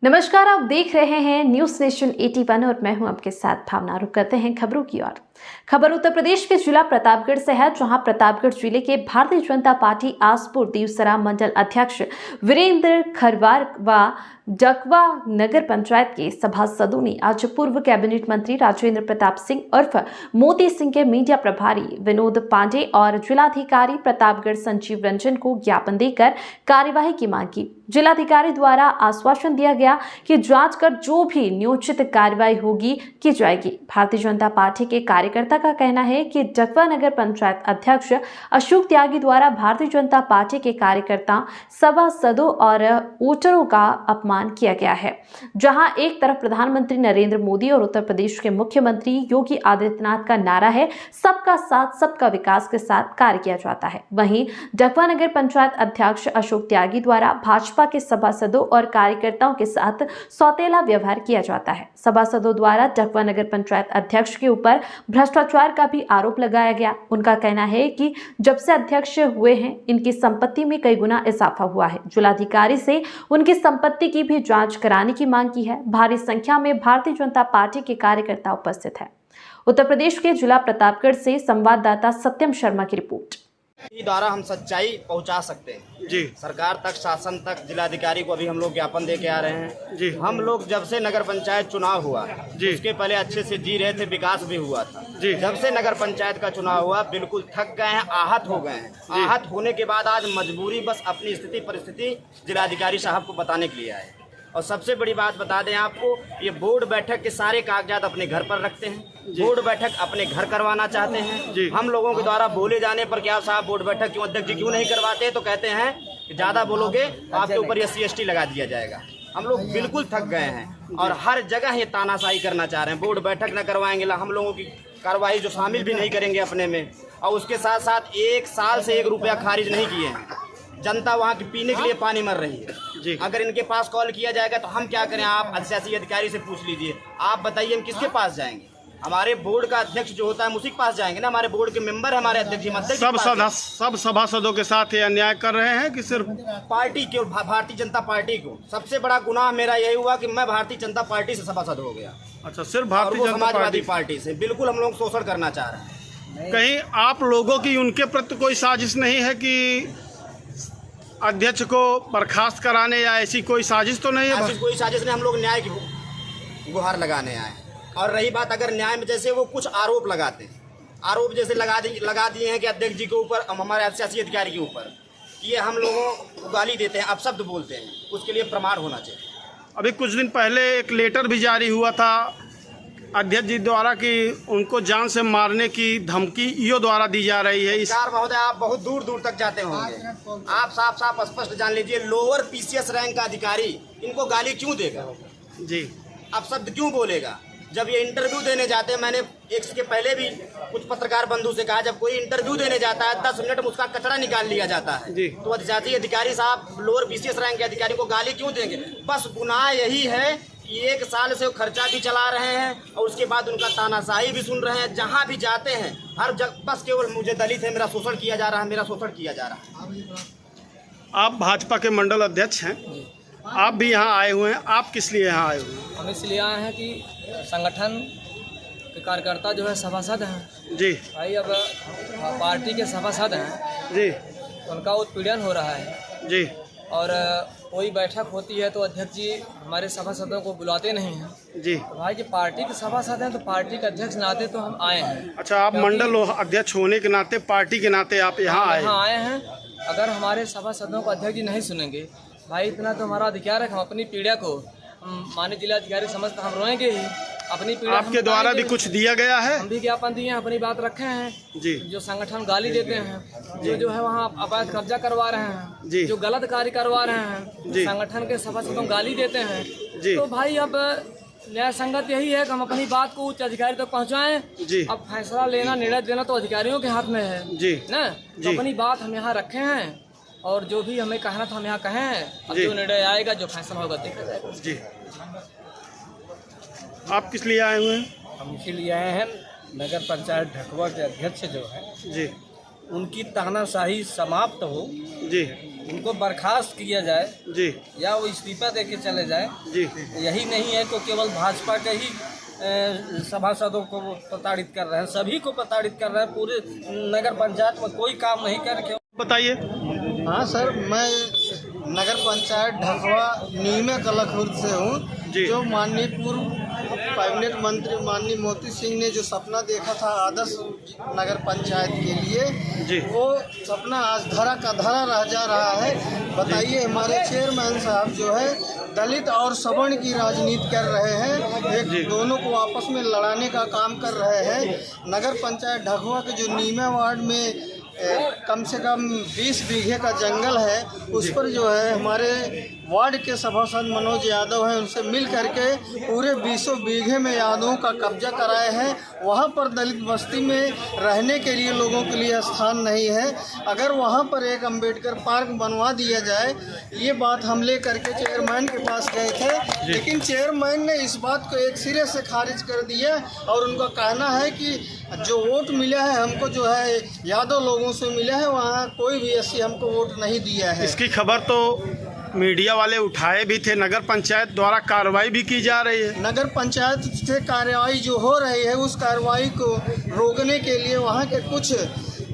नमस्कार, आप देख रहे हैं न्यूज नेशन 81 और मैं हूं आपके साथ भावना। रुक करते हैं खबरों की ओर। खबर उत्तर प्रदेश के जिला प्रतापगढ़ से है, जहां प्रतापगढ़ जिले के भारतीय जनता पार्टी आसपुर दीवसरा मंडल अध्यक्ष वीरेंद्र खरवार व जकवा नगर पंचायत के सभासदों ने आज पूर्व कैबिनेट मंत्री राजेंद्र प्रताप सिंह उर्फ मोती सिंह के मीडिया प्रभारी विनोद पांडे और जिलाधिकारी प्रतापगढ़ संजीव रंजन को ज्ञापन देकर कार्यवाही की मांग की। जिलाधिकारी द्वारा आश्वासन दिया गया कि जांच कर जो भी नियोजित कार्रवाई होगी की जाएगी। भारतीय जनता पार्टी के कार्यकर्ता का कहना है कि जकवा नगर पंचायत अध्यक्ष अशोक त्यागी द्वारा भारतीय जनता पार्टी के कार्यकर्ता सभासदों और वोटरों का अपमान किया गया है। जहां एक तरफ प्रधानमंत्री नरेंद्र मोदी और उत्तर प्रदेश के मुख्यमंत्री योगी आदित्यनाथ का नारा है सबका साथ सबका विकास के साथ कार्य किया जाता है, वहीं जकवा नगर पंचायत अध्यक्ष अशोक त्यागी द्वारा भाजपा के सभासदों और कार्यकर्ताओं के साथ सौतेला व्यवहार किया जाता है। सभासदों द्वारा जकवा नगर पंचायत अध्यक्ष के ऊपर भ्रष्टाचार का भी आरोप लगाया गया। उनका कहना है कि जब से अध्यक्ष हुए हैं इनकी संपत्ति में कई गुना इजाफा हुआ है। जिलाधिकारी से उनकी संपत्ति की भी जांच कराने की मांग की है। भारी संख्या में भारतीय जनता पार्टी के कार्यकर्ता उपस्थित हैं। उत्तर प्रदेश के जिला प्रतापगढ़ से संवाददाता सत्यम शर्मा की रिपोर्ट। द्वारा हम सच्चाई पहुंचा सकते हैं जी। सरकार तक, शासन तक, जिलाधिकारी को अभी हम लोग ज्ञापन दे के आ रहे हैं जी। हम लोग जब से नगर पंचायत चुनाव हुआ जी। उसके पहले अच्छे से जी रहे थे, विकास भी हुआ था जी। जब से नगर पंचायत का चुनाव हुआ बिल्कुल थक गए हैं, आहत हो गए हैं। आहत होने के बाद आज मजबूरी बस अपनी स्थिति परिस्थिति जिलाधिकारी साहब को बताने के लिए आए। और सबसे बड़ी बात बता दें आपको, ये बोर्ड बैठक के सारे कागजात अपने घर पर रखते हैं। बोर्ड बैठक अपने घर करवाना चाहते हैं। हम लोगों के द्वारा बोले जाने पर क्या साहब बोर्ड बैठक क्यों अध्यक्ष जी क्यों नहीं करवाते, तो कहते हैं कि ज़्यादा बोलोगे आपके ऊपर SC/ST लगा दिया जाएगा। हम लोग बिल्कुल थक गए हैं और हर जगह ये तानाशाही करना चाह रहे हैं। बोर्ड बैठक न करवाएंगे, हम लोगों की कार्रवाई जो शामिल भी नहीं करेंगे अपने में, और उसके साथ साथ 1 साल से 1 रुपया खारिज नहीं किए हैं। जनता वहाँ की पीने के लिए पानी मर रही है जी। अगर इनके पास कॉल किया जाएगा तो हम क्या करें? आप शासी अधिकारी से पूछ लीजिए। आप बताइए हम किसके पास जाएंगे? हमारे बोर्ड का अध्यक्ष जो होता है उसी के पास जाएंगे ना। हमारे बोर्ड के मेंबर है, हमारे अध्यक्ष सब सभासदों के साथ ये अन्याय कर रहे हैं कि सिर्फ पार्टी के, भारतीय जनता पार्टी को। सबसे बड़ा गुनाह मेरा यही हुआ कि मैं भारतीय जनता पार्टी से सभासद हो गया। अच्छा, सिर्फ भारतीय जनता समाजवादी पार्टी से बिल्कुल हम लोग शोषण करना चाह रहे हैं। कहीं आप लोगों की उनके प्रति कोई साजिश नहीं है कि अध्यक्ष को बर्खास्त कराने या ऐसी कोई साजिश तो नहीं है? ऐसी कोई साजिश नहीं, हम लोग न्याय की गुहार लगाने आए। और रही बात अगर न्याय में, जैसे वो कुछ आरोप लगाते हैं, आरोप जैसे लगा दिए हैं कि अध्यक्ष जी के ऊपर, हमारे शासी अधिकारी के ऊपर, ये हम लोगों को गाली देते हैं, अपशब्द बोलते हैं, उसके लिए प्रमाण होना चाहिए। अभी कुछ दिन पहले एक लेटर भी जारी हुआ था अध्यक्ष जी द्वारा कि उनको जान से मारने की धमकी ईओ द्वारा दी जा रही है। इस महोदय, आप बहुत दूर दूर तक जाते होंगे, आप साफ साफ स्पष्ट जान लीजिए, लोअर PCS रैंक का अधिकारी इनको गाली क्यों देगा जी? अब शब्द क्यों बोलेगा? जब ये इंटरव्यू देने जाते हैं, मैंने इसके पहले भी कुछ पत्रकार बंधु से कहा, जब कोई इंटरव्यू देने जाता है 10 मिनट में उसका कचरा निकाल लिया जाता है जी। तो अधिशासी अधिकारी साहब लोअर PCS रैंक के अधिकारी को गाली क्यों देंगे? बस गुनाह यही है कि 1 साल से वो खर्चा भी चला रहे हैं और उसके बाद उनका तानाशाही भी सुन रहे हैं। जहाँ भी जाते हैं हर जगह बस केवल मुझे दलित है, मेरा शोषण किया जा रहा है, मेरा शोषण किया जा रहा है। आप भाजपा के मंडल अध्यक्ष हैं, आप भी यहाँ आए हुए हैं, आप किस लिए यहाँ आए हुए हैं? हम इसलिए आए हैं कि संगठन के कार्यकर्ता जो है सभासद हैं जी भाई। अब पार्टी के सभासद हैं जी, उनका उत्पीड़न हो रहा है जी। और कोई बैठक होती है तो अध्यक्ष जी हमारे सभासदों को बुलाते नहीं हैं जी। तो भाई जी पार्टी के सभासद हैं तो पार्टी के अध्यक्ष नाते तो हम आए हैं। अच्छा, आप मंडल अध्यक्ष होने के नाते, पार्टी के नाते आप यहाँ आए हैं। अगर हमारे सभासदों को अध्यक्ष जी नहीं सुनेंगे भाई, इतना तो हमारा अधिकार है कि हम अपनी पीड़ा को माननीय जिलाधिकारी समझते हम रोएंगे ही। अपनी पीड़ा आपके द्वारा भी कुछ दिया गया है? हम भी ज्ञापन दिए हैं, अपनी बात रखे हैं जी। जो संगठन गाली देते हैं, जो है वहाँ अवैध कब्जा करवा रहे हैं जी, जो गलत कार्य करवा रहे हैं जी, संगठन के सभासदों गाली देते हैं जी। तो भाई अब न्याय संगत यही है कि हम अपनी बात को उच्च अधिकारी तक पहुँचाएं जी। अब फैसला लेना, निर्णय देना तो अधिकारियों के हाथ में है जी ना। तो अपनी बात हम यहाँ रखे हैं और जो भी हमें कहना था हम यहाँ कहें हैं। अब जो निर्णय आएगा, जो फैसला होगा देखा जाएगा जी। आप किस लिए आए हुए हैं? हम इसीलिए आए हैं, नगर पंचायत ढकवा के अध्यक्ष जो है जी, उनकी तानाशाही समाप्त हो जी। उनको बर्खास्त किया जाए जी या वो इस्तीफा दे के चले जाए। जी यही नहीं है तो केवल भाजपा के ही सभासदों को वो प्रताड़ित कर रहे हैं, सभी को प्रताड़ित कर रहे हैं। पूरे नगर पंचायत में कोई काम नहीं कर रहे। बताइए। हाँ सर, मैं नगर पंचायत ढकवा नीमे कलखुर्द से हूँ। जो माननीय पूर्व कैबिनेट मंत्री माननीय मोती सिंह ने जो सपना देखा था आदर्श नगर पंचायत के लिए, वो सपना आज धरा का धरा रह जा रहा है। बताइए, हमारे चेयरमैन साहब जो है दलित और सवर्ण की राजनीति कर रहे हैं, एक दोनों को आपस में लड़ाने का काम कर रहे हैं। नगर पंचायत ढकवा के जो नीमे वार्ड में कम से कम 20 बीघे का जंगल है, उस पर जो है हमारे वार्ड के सभासद मनोज यादव हैं, उनसे मिल करके पूरे 20 बीघे में यादवों का कब्जा कराए हैं। वहाँ पर दलित बस्ती में रहने के लिए लोगों के लिए स्थान नहीं है। अगर वहाँ पर एक अंबेडकर पार्क बनवा दिया जाए, ये बात हम ले करके चेयरमैन के पास गए थे, लेकिन चेयरमैन ने इस बात को एक सिरे से खारिज कर दिया और उनका कहना है कि जो वोट मिला है हमको जो है यादव लोगों से मिला है, वहाँ कोई भी ऐसी हमको वोट नहीं दिया है। इसकी खबर तो मीडिया वाले उठाए भी थे। नगर पंचायत द्वारा कार्रवाई भी की जा रही है। नगर पंचायत से कार्रवाई जो हो रही है, उस कार्रवाई को रोकने के लिए वहाँ के कुछ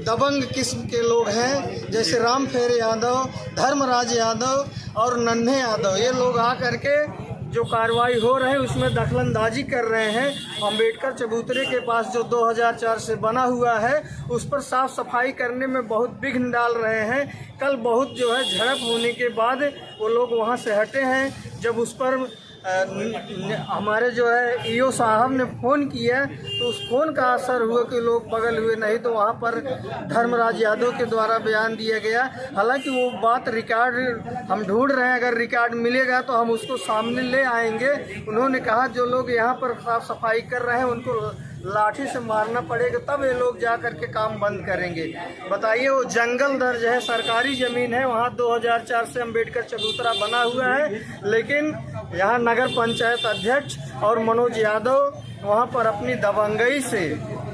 दबंग किस्म के लोग हैं, जैसे राम फेरे यादव, धर्मराज यादव और नन्हे यादव, ये लोग आ करके जो कार्रवाई हो रहे हैं उसमें दखलंदाजी कर रहे हैं। अंबेडकर चबूतरे के पास जो 2004 से बना हुआ है, उस पर साफ सफाई करने में बहुत विघ्न डाल रहे हैं। कल बहुत जो है झड़प होने के बाद वो लोग वहां से हटे हैं। जब उस पर हमारे जो है ईओ साहब ने फ़ोन किया तो उस फ़ोन का असर हुआ कि लोग बगल हुए, नहीं तो वहाँ पर धर्मराज यादव के द्वारा बयान दिया गया। हालांकि वो बात रिकॉर्ड हम ढूंढ रहे हैं, अगर रिकॉर्ड मिलेगा तो हम उसको सामने ले आएंगे। उन्होंने कहा जो लोग यहाँ पर साफ सफाई कर रहे हैं उनको लाठी से मारना पड़ेगा, तब ये लोग जा कर के काम बंद करेंगे। बताइए, वो जंगल दर्ज है, सरकारी ज़मीन है, वहाँ 2004 से अंबेडकर चबूतरा बना हुआ है, लेकिन यहाँ नगर पंचायत अध्यक्ष और मनोज यादव वहाँ पर अपनी दबंगई से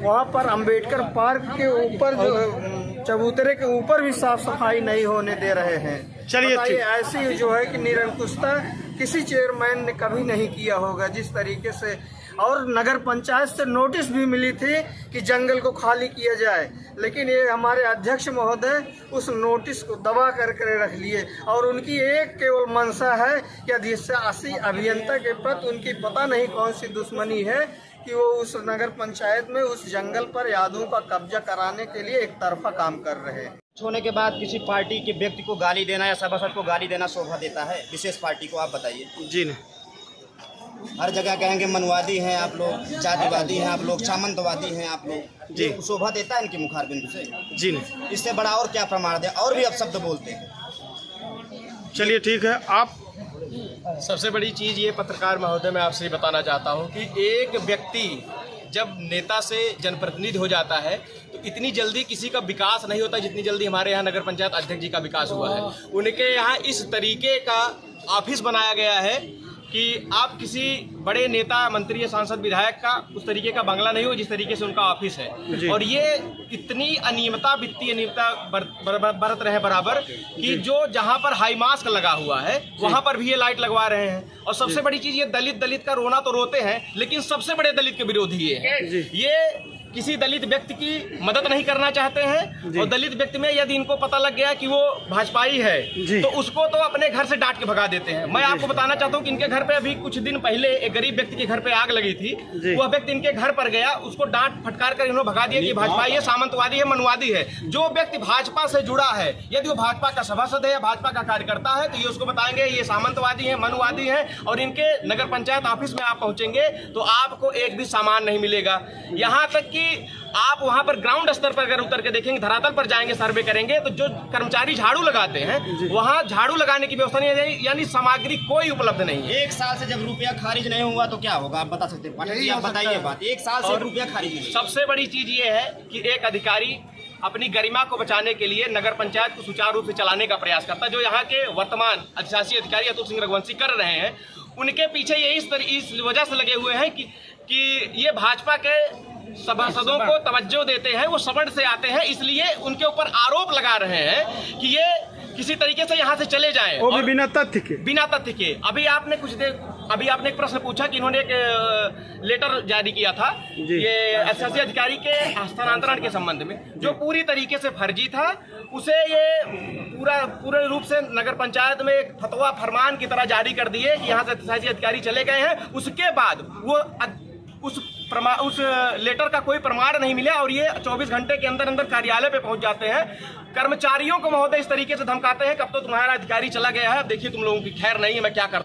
वहाँ पर अंबेडकर पार्क के ऊपर जो चबूतरे के ऊपर भी साफ सफाई नहीं होने दे रहे हैं। चलिए, ऐसी जो है कि निरंकुशता किसी चेयरमैन ने कभी नहीं किया होगा जिस तरीके से। और नगर पंचायत से नोटिस भी मिली थी कि जंगल को खाली किया जाए, लेकिन ये हमारे अध्यक्ष महोदय उस नोटिस को दबा करके रख लिए और उनकी एक केवल मंशा है कि अधिशासी अभियंता के प्रति उनकी पता नहीं कौन सी दुश्मनी है कि वो उस नगर पंचायत में उस जंगल पर यादवों का कब्जा कराने के लिए एक तरफा काम कर रहे हैं। होने के बाद किसी पार्टी के व्यक्ति को गाली देना या सभासद को गाली देना शोभा देता है विशेष पार्टी को? आप बताइए। जी नहीं, हर जगह कहेंगे मनवादी हैं आप लोग, जातिवादी हैं आप लोग, सामंतवादी हैं आप लोग, जी शोभा देता है इनके मुखार बिंदु से? जी नहीं। इससे बड़ा और क्या प्रमाण दे? और भी अपशब्द बोलते हैं। चलिए ठीक है। आप सबसे बड़ी चीज़ ये पत्रकार महोदय मैं आपसे बताना चाहता हूँ कि एक व्यक्ति जब नेता से जनप्रतिनिधि हो जाता है तो इतनी जल्दी किसी का विकास नहीं होता जितनी जल्दी हमारे यहाँ नगर पंचायत अध्यक्ष जी का विकास हुआ है। उनके यहाँ इस तरीके का ऑफिस बनाया गया है कि आप किसी बड़े नेता, मंत्री या सांसद, विधायक का उस तरीके का बंगला नहीं हो जिस तरीके से उनका ऑफिस है। और ये इतनी अनियमितता, वित्तीय अनियमितता बरत रहे बराबर कि जो जहां पर हाई मास्क लगा हुआ है वहां पर भी ये लाइट लगवा रहे हैं। और सबसे बड़ी चीज, ये दलित का रोना तो रोते हैं, लेकिन सबसे बड़े दलित के विरोधी ये है। ये किसी दलित व्यक्ति की मदद नहीं करना चाहते हैं और दलित व्यक्ति में यदि इनको पता लग गया कि वो भाजपाई है तो उसको तो अपने घर से डांट के भगा देते हैं। मैं आपको बताना चाहता हूँ कि इनके घर पे अभी कुछ दिन पहले एक गरीब व्यक्ति के घर पे आग लगी थी। वह व्यक्ति इनके घर पर गया, उसको डांट फटकार कर इन्होंने भगा दिया कि भाजपाई है, सामंतवादी है, मनवादी है। जो व्यक्ति भाजपा से जुड़ा है, यदि वो भाजपा का सभासद है या भाजपा का कार्यकर्ता है, तो ये उसको बताएंगे ये सामंतवादी है, मनवादी है। और इनके नगर पंचायत ऑफिस में आप पहुंचेंगे तो आपको एक भी सामान नहीं मिलेगा। यहाँ तक कि आप वहां पर ग्राउंड स्तर पर अगर उतर के देखेंगे, धरातल पर जाएंगे, सर्वे करेंगे तो जो कर्मचारी झाड़ू लगाते हैं वहां झाड़ू लगाने की व्यवस्था नहीं है, यानी सामग्री कोई उपलब्ध नहीं है। एक साल से जब रुपया खारिज नहीं हुआ तो क्या होगा? आप बता सकते हैं? आप बताइए बात। एक साल से रुपया खारिज नहीं। सबसे बड़ी चीज ये है कि एक अधिकारी अपनी गरिमा को बचाने के लिए नगर पंचायत को सुचारू रूप से चलाने का प्रयास करता है। जो यहाँ के वर्तमान अधिशासी अधिकारी अतुल सिंह रघुवंशी कर रहे हैं, उनके पीछे यही इस वजह से लगे हुए हैं कि ये भाजपा के सभासदों को तवज्जो देते हैं, वो सवर्ण से आते हैं, इसलिए उनके ऊपर आरोप लगा रहे हैं कि किसी तरीके से यहाँ से चले जाएं। वो भी और बिना तथ्य के। बिना तथ्य के। अभी आपने एक प्रश्न पूछा कि इन्होंने एक लेटर जारी किया था ये एसएससी अधिकारी के हस्तांतरण के संबंध में, जो पूरी तरीके से फर्जी था। उसे ये पूरे रूप से नगर पंचायत में एक फतवा फरमान की तरह जारी कर दिए कि यहाँ से एसएससी अधिकारी चले गए हैं। उसके बाद वो उस लेटर का कोई प्रमाण नहीं मिला और ये 24 घंटे के अंदर अंदर कार्यालय पे पहुंच जाते हैं। कर्मचारियों को महोदय इस तरीके से धमकाते हैं, कब तो तुम्हारा अधिकारी चला गया है, अब देखिए तुम लोगों की खैर नहीं है, मैं क्या करता